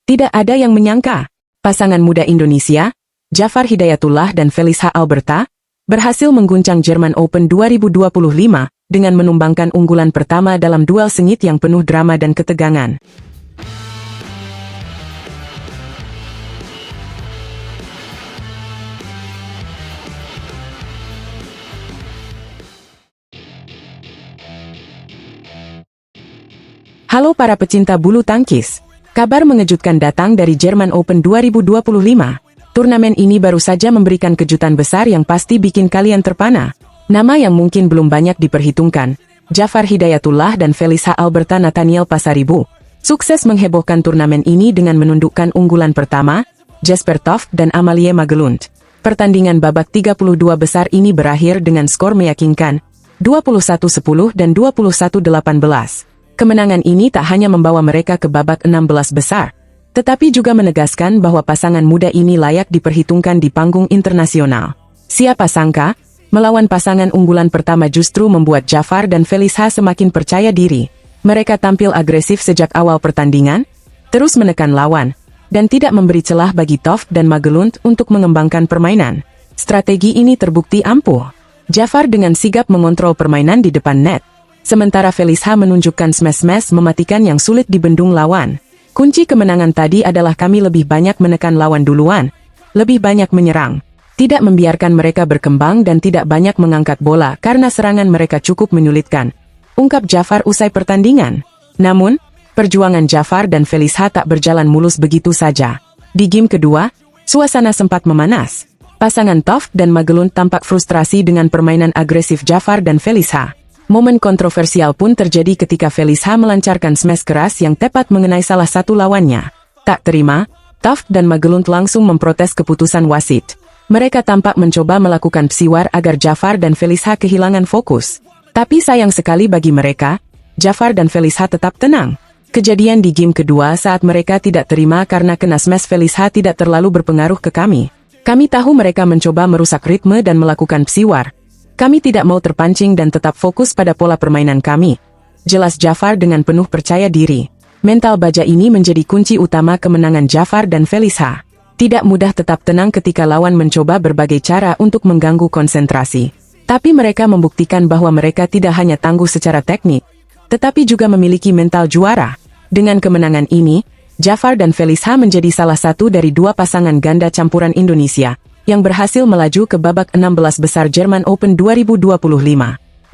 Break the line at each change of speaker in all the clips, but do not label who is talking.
Tidak ada yang menyangka, pasangan muda Indonesia, Jafar Hidayatullah dan Felicia Alberta, berhasil mengguncang German Open 2025 dengan menumbangkan unggulan pertama dalam duel sengit yang penuh drama dan ketegangan. Halo para pecinta bulu tangkis. Kabar mengejutkan datang dari German Open 2025. Turnamen ini baru saja memberikan kejutan besar yang pasti bikin kalian terpana. Nama yang mungkin belum banyak diperhitungkan, Jafar Hidayatullah dan Felicia Alberta Nathaniel Pasaribu, sukses menghebohkan turnamen ini dengan menundukkan unggulan pertama, Jesper Toft dan Amalie Magelund. Pertandingan babak 32 besar ini berakhir dengan skor meyakinkan, 21-10 dan 21-18. Kemenangan ini tak hanya membawa mereka ke babak 16 besar, tetapi juga menegaskan bahwa pasangan muda ini layak diperhitungkan di panggung internasional. Siapa sangka, melawan pasangan unggulan pertama justru membuat Jafar dan Felicia semakin percaya diri. Mereka tampil agresif sejak awal pertandingan, terus menekan lawan, dan tidak memberi celah bagi Toft dan Magelund untuk mengembangkan permainan. Strategi ini terbukti ampuh. Jafar dengan sigap mengontrol permainan di depan net, sementara Felicia menunjukkan smash-smash mematikan yang sulit dibendung lawan. Kunci kemenangan tadi adalah kami lebih banyak menekan lawan duluan, lebih banyak menyerang, tidak membiarkan mereka berkembang dan tidak banyak mengangkat bola karena serangan mereka cukup menyulitkan, ungkap Jafar usai pertandingan. Namun, perjuangan Jafar dan Felicia tak berjalan mulus begitu saja. Di game kedua, suasana sempat memanas. Pasangan Toft dan Magelund tampak frustrasi dengan permainan agresif Jafar dan Felicia. Momen kontroversial pun terjadi ketika Felicia melancarkan smash keras yang tepat mengenai salah satu lawannya. Tak terima, Toft dan Magelund langsung memprotes keputusan wasit. Mereka tampak mencoba melakukan psiwar agar Jafar dan Felicia kehilangan fokus. Tapi sayang sekali bagi mereka, Jafar dan Felicia tetap tenang. Kejadian di game kedua saat mereka tidak terima karena kena smash Felicia tidak terlalu berpengaruh ke kami. Kami tahu mereka mencoba merusak ritme dan melakukan psiwar. Kami tidak mau terpancing dan tetap fokus pada pola permainan kami, jelas Jafar dengan penuh percaya diri. Mental baja ini menjadi kunci utama kemenangan Jafar dan Felicia. Tidak mudah tetap tenang ketika lawan mencoba berbagai cara untuk mengganggu konsentrasi. Tapi mereka membuktikan bahwa mereka tidak hanya tangguh secara teknik, tetapi juga memiliki mental juara. Dengan kemenangan ini, Jafar dan Felicia menjadi salah satu dari dua pasangan ganda campuran Indonesia yang berhasil melaju ke babak 16 besar German Open 2025.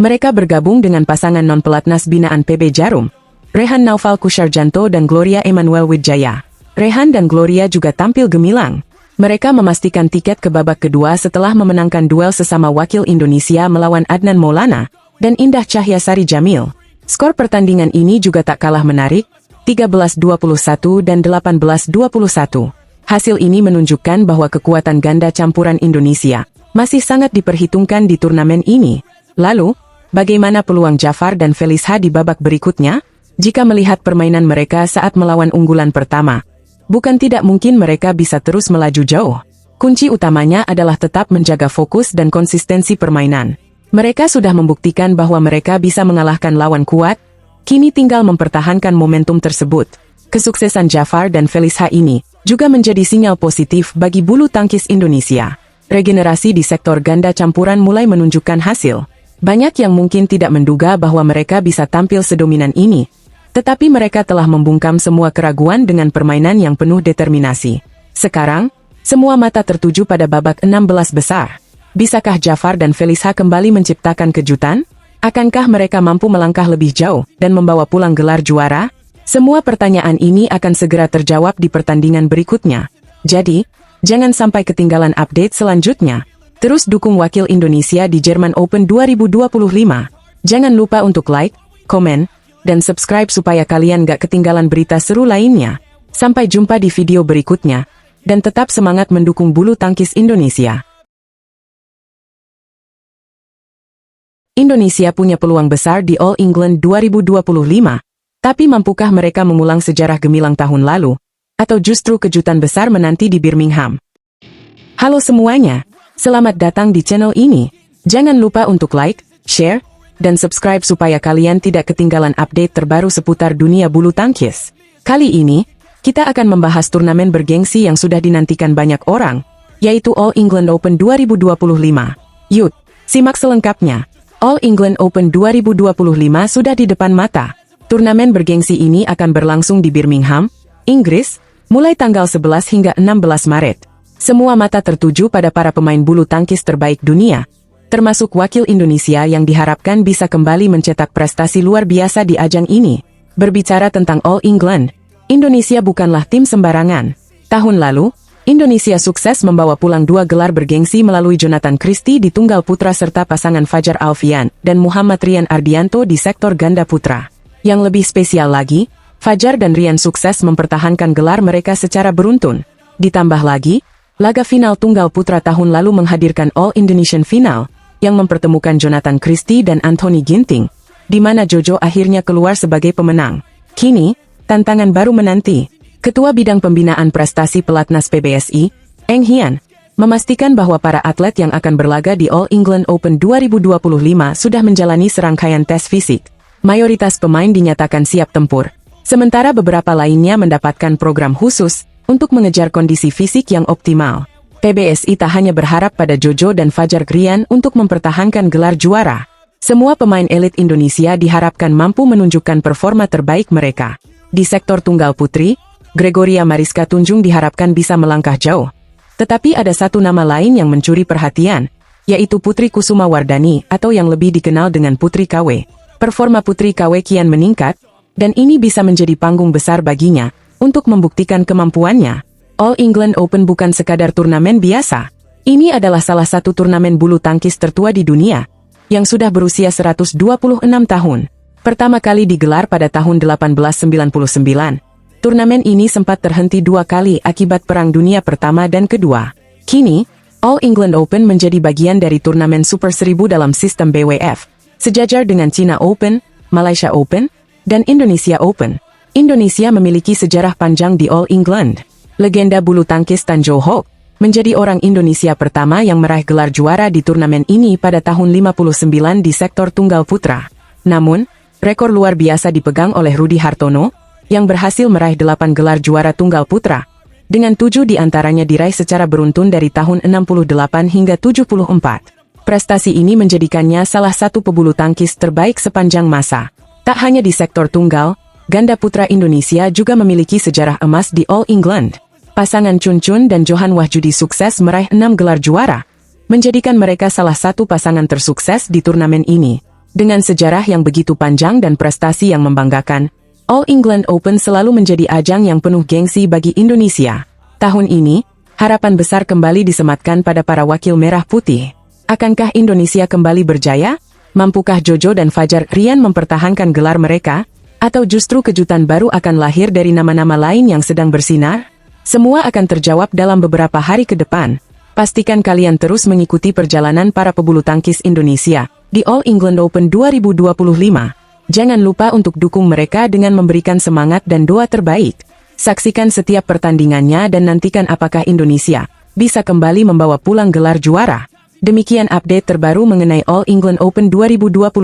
Mereka bergabung dengan pasangan non-pelatnas binaan PB Jarum, Rehan Naufal Kusarjanto dan Gloria Emanuel Wijaya. Rehan dan Gloria juga tampil gemilang. Mereka memastikan tiket ke babak kedua setelah memenangkan duel sesama wakil Indonesia melawan Adnan Maulana dan Indah Cahyasari Jamil. Skor pertandingan ini juga tak kalah menarik, 13-21 dan 18-21. Hasil ini menunjukkan bahwa kekuatan ganda campuran Indonesia masih sangat diperhitungkan di turnamen ini. Lalu, bagaimana peluang Jafar dan Felicia di babak berikutnya? Jika melihat permainan mereka saat melawan unggulan pertama, bukan tidak mungkin mereka bisa terus melaju jauh. Kunci utamanya adalah tetap menjaga fokus dan konsistensi permainan. Mereka sudah membuktikan bahwa mereka bisa mengalahkan lawan kuat, kini tinggal mempertahankan momentum tersebut. Kesuksesan Jafar dan Felicia ini juga menjadi sinyal positif bagi bulu tangkis Indonesia. Regenerasi di sektor ganda campuran mulai menunjukkan hasil. Banyak yang mungkin tidak menduga bahwa mereka bisa tampil sedominan ini, tetapi mereka telah membungkam semua keraguan dengan permainan yang penuh determinasi. Sekarang, semua mata tertuju pada babak 16 besar. Bisakah Jafar dan Felicia kembali menciptakan kejutan? Akankah mereka mampu melangkah lebih jauh dan membawa pulang gelar juara? Semua pertanyaan ini akan segera terjawab di pertandingan berikutnya. Jadi, jangan sampai ketinggalan update selanjutnya. Terus dukung wakil Indonesia di German Open 2025. Jangan lupa untuk like, komen, dan subscribe supaya kalian gak ketinggalan berita seru lainnya. Sampai jumpa di video berikutnya, dan tetap semangat mendukung bulu tangkis Indonesia. Indonesia punya peluang besar di All England 2025. Tapi mampukah mereka mengulang sejarah gemilang tahun lalu? Atau justru kejutan besar menanti di Birmingham? Halo semuanya, selamat datang di channel ini. Jangan lupa untuk like, share, dan subscribe supaya kalian tidak ketinggalan update terbaru seputar dunia bulu tangkis. Kali ini, kita akan membahas turnamen bergengsi yang sudah dinantikan banyak orang, yaitu All England Open 2025. Yuk, simak selengkapnya. All England Open 2025 sudah di depan mata. Turnamen bergengsi ini akan berlangsung di Birmingham, Inggris, mulai tanggal 11 hingga 16 Maret. Semua mata tertuju pada para pemain bulu tangkis terbaik dunia, termasuk wakil Indonesia yang diharapkan bisa kembali mencetak prestasi luar biasa di ajang ini. Berbicara tentang All England, Indonesia bukanlah tim sembarangan. Tahun lalu, Indonesia sukses membawa pulang 2 gelar bergengsi melalui Jonathan Christie di tunggal putra serta pasangan Fajar Alfian dan Muhammad Rian Ardianto di sektor ganda putra. Yang lebih spesial lagi, Fajar dan Rian sukses mempertahankan gelar mereka secara beruntun. Ditambah lagi, laga final tunggal putra tahun lalu menghadirkan All Indonesian Final, yang mempertemukan Jonathan Christie dan Anthony Ginting, di mana Jojo akhirnya keluar sebagai pemenang. Kini, tantangan baru menanti. Ketua Bidang Pembinaan Prestasi Pelatnas PBSI, Eng Hian, memastikan bahwa para atlet yang akan berlaga di All England Open 2025 sudah menjalani serangkaian tes fisik. Mayoritas pemain dinyatakan siap tempur, sementara beberapa lainnya mendapatkan program khusus untuk mengejar kondisi fisik yang optimal. PBSI tak hanya berharap pada Jojo dan Fajar Rian untuk mempertahankan gelar juara. Semua pemain elit Indonesia diharapkan mampu menunjukkan performa terbaik mereka. Di sektor tunggal putri, Gregoria Mariska Tunjung diharapkan bisa melangkah jauh. Tetapi ada satu nama lain yang mencuri perhatian, yaitu Putri Kusuma Wardani atau yang lebih dikenal dengan Putri KW. Performa Putri KW kian meningkat, dan ini bisa menjadi panggung besar baginya untuk membuktikan kemampuannya. All England Open bukan sekadar turnamen biasa. Ini adalah salah satu turnamen bulu tangkis tertua di dunia, yang sudah berusia 126 tahun. Pertama kali digelar pada tahun 1899. Turnamen ini sempat terhenti 2 kali akibat Perang Dunia Pertama dan Kedua. Kini, All England Open menjadi bagian dari turnamen Super 1000 dalam sistem BWF, sejajar dengan China Open, Malaysia Open, dan Indonesia Open. Indonesia memiliki sejarah panjang di All England. Legenda bulu tangkis Tan Jo Hock menjadi orang Indonesia pertama yang meraih gelar juara di turnamen ini pada tahun 59 di sektor tunggal putra. Namun, rekor luar biasa dipegang oleh Rudi Hartono, yang berhasil meraih 8 gelar juara tunggal putra, dengan 7 diantaranya diraih secara beruntun dari tahun 68 hingga 74. Prestasi ini menjadikannya salah satu pebulu tangkis terbaik sepanjang masa. Tak hanya di sektor tunggal, ganda putra Indonesia juga memiliki sejarah emas di All England. Pasangan Chun Chun dan Johan Wahjudi sukses meraih 6 gelar juara, menjadikan mereka salah satu pasangan tersukses di turnamen ini. Dengan sejarah yang begitu panjang dan prestasi yang membanggakan, All England Open selalu menjadi ajang yang penuh gengsi bagi Indonesia. Tahun ini, harapan besar kembali disematkan pada para wakil merah putih. Akankah Indonesia kembali berjaya? Mampukah Jojo dan Fajar Rian mempertahankan gelar mereka? Atau justru kejutan baru akan lahir dari nama-nama lain yang sedang bersinar? Semua akan terjawab dalam beberapa hari ke depan. Pastikan kalian terus mengikuti perjalanan para pebulu tangkis Indonesia di All England Open 2025. Jangan lupa untuk dukung mereka dengan memberikan semangat dan doa terbaik. Saksikan setiap pertandingannya dan nantikan apakah Indonesia bisa kembali membawa pulang gelar juara. Demikian update terbaru mengenai All England Open 2025.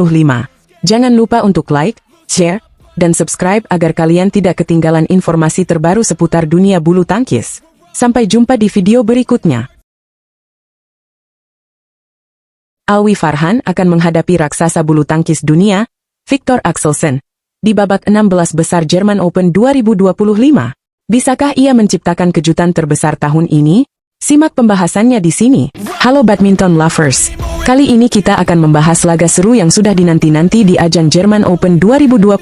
Jangan lupa untuk like, share, dan subscribe agar kalian tidak ketinggalan informasi terbaru seputar dunia bulu tangkis. Sampai jumpa di video berikutnya. Alwi Farhan akan menghadapi raksasa bulu tangkis dunia, Viktor Axelsen, di babak 16 besar Jerman Open 2025. Bisakah ia menciptakan kejutan terbesar tahun ini? Simak pembahasannya di sini. Halo badminton lovers, kali ini kita akan membahas laga seru yang sudah dinanti-nanti di ajang Jerman Open 2025.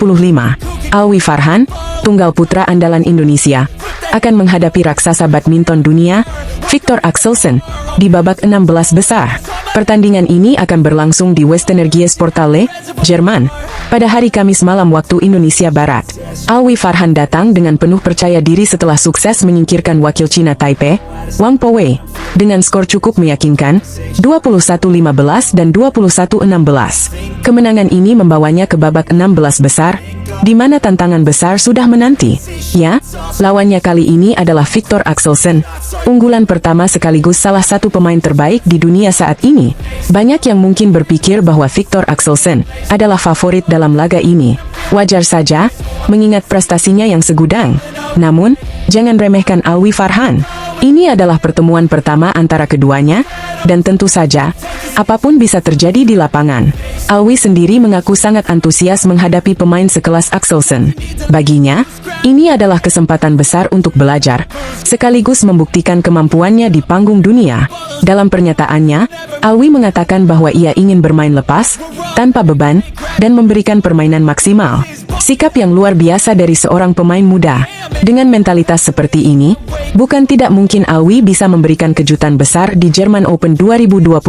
Alwi Farhan, tunggal putra andalan Indonesia, akan menghadapi raksasa badminton dunia, Viktor Axelsen, di babak 16 besar. Pertandingan ini akan berlangsung di Westenergiesporthalle, Jerman, pada hari Kamis malam waktu Indonesia Barat. Alwi Farhan datang dengan penuh percaya diri setelah sukses menyingkirkan wakil Cina Taipei, Wang Powei, dengan skor cukup meyakinkan, 21-15 dan 21-16. Kemenangan ini membawanya ke babak 16 besar, di mana tantangan besar sudah menanti. Ya, lawannya kali ini adalah Viktor Axelsen, unggulan pertama sekaligus salah satu pemain terbaik di dunia saat ini. Banyak yang mungkin berpikir bahwa Viktor Axelsen adalah favorit dalam laga ini. Wajar saja, mengingat prestasinya yang segudang. Namun, jangan remehkan Alwi Farhan. Ini adalah pertemuan pertama antara keduanya, dan tentu saja, apapun bisa terjadi di lapangan. Alwi sendiri mengaku sangat antusias menghadapi pemain sekelas Axelsen. Baginya, ini adalah kesempatan besar untuk belajar, sekaligus membuktikan kemampuannya di panggung dunia. Dalam pernyataannya, Alwi mengatakan bahwa ia ingin bermain lepas, tanpa beban, dan memberikan permainan maksimal. Sikap yang luar biasa dari seorang pemain muda. Dengan mentalitas seperti ini, bukan tidak mungkin Alwi bisa memberikan kejutan besar di German Open 2025.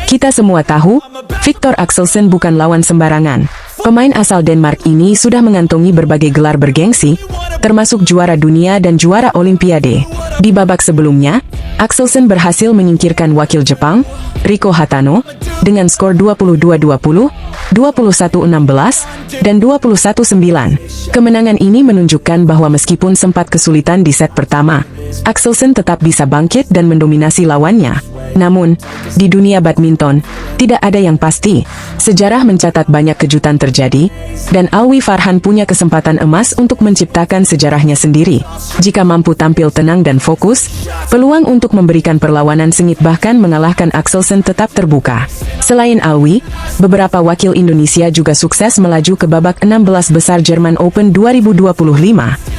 Kita semua tahu, Viktor Axelsen bukan lawan sembarangan. Pemain asal Denmark ini sudah mengantongi berbagai gelar bergengsi, termasuk juara dunia dan juara Olimpiade. Di babak sebelumnya, Axelsen berhasil menyingkirkan wakil Jepang, Riko Hatano, dengan skor 22-20, 21-16, dan 21-9. Kemenangan ini menunjukkan bahwa meskipun sempat kesulitan di set pertama, Axelsen tetap bisa bangkit dan mendominasi lawannya. Namun, di dunia badminton, tidak ada yang pasti. Sejarah mencatat banyak kejutan terjadi, dan Alwi Farhan punya kesempatan emas untuk menciptakan sejarahnya sendiri. Jika mampu tampil tenang dan fokus, peluang untuk memberikan perlawanan sengit bahkan mengalahkan Axelsen tetap terbuka. Selain Alwi, beberapa wakil Indonesia juga sukses melaju ke babak 16 besar German Open 2025.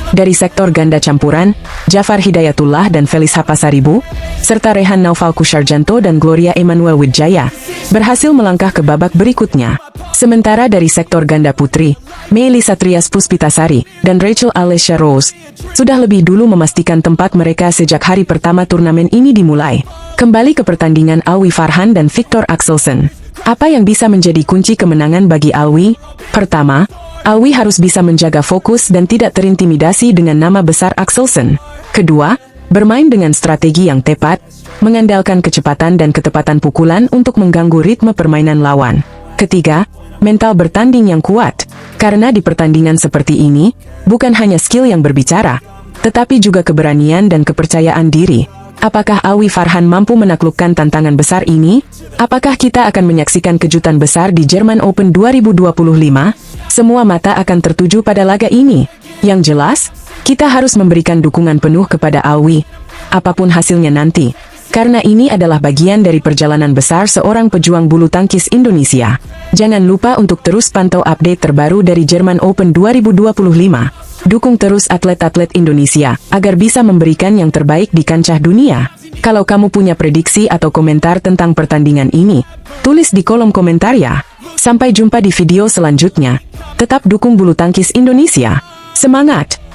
Dari sektor ganda campuran, Jafar Hidayatullah dan Felis Hapasaribu, serta Rehan Naufal Kusarjanto dan Gloria Emmanuel Wijaya, berhasil melangkah ke babak berikutnya. Sementara dari sektor ganda putri, Melissa Trias Puspitasari dan Rachel Alessia Rose sudah lebih dulu memastikan tempat mereka sejak hari pertama turnamen ini dimulai. Kembali ke pertandingan Alwi Farhan dan Viktor Axelsen. Apa yang bisa menjadi kunci kemenangan bagi Alwi? Pertama, Alwi harus bisa menjaga fokus dan tidak terintimidasi dengan nama besar Axelsen. Kedua, bermain dengan strategi yang tepat, mengandalkan kecepatan dan ketepatan pukulan untuk mengganggu ritme permainan lawan. Ketiga, mental bertanding yang kuat. Karena di pertandingan seperti ini, bukan hanya skill yang berbicara, tetapi juga keberanian dan kepercayaan diri. Apakah Alwi Farhan mampu menaklukkan tantangan besar ini? Apakah kita akan menyaksikan kejutan besar di German Open 2025? Semua mata akan tertuju pada laga ini. Yang jelas, kita harus memberikan dukungan penuh kepada Alwi, apapun hasilnya nanti. Karena ini adalah bagian dari perjalanan besar seorang pejuang bulu tangkis Indonesia. Jangan lupa untuk terus pantau update terbaru dari German Open 2025. Dukung terus atlet-atlet Indonesia, agar bisa memberikan yang terbaik di kancah dunia. Kalau kamu punya prediksi atau komentar tentang pertandingan ini, tulis di kolom komentar ya. Sampai jumpa di video selanjutnya. Tetap dukung bulu tangkis Indonesia. Semangat!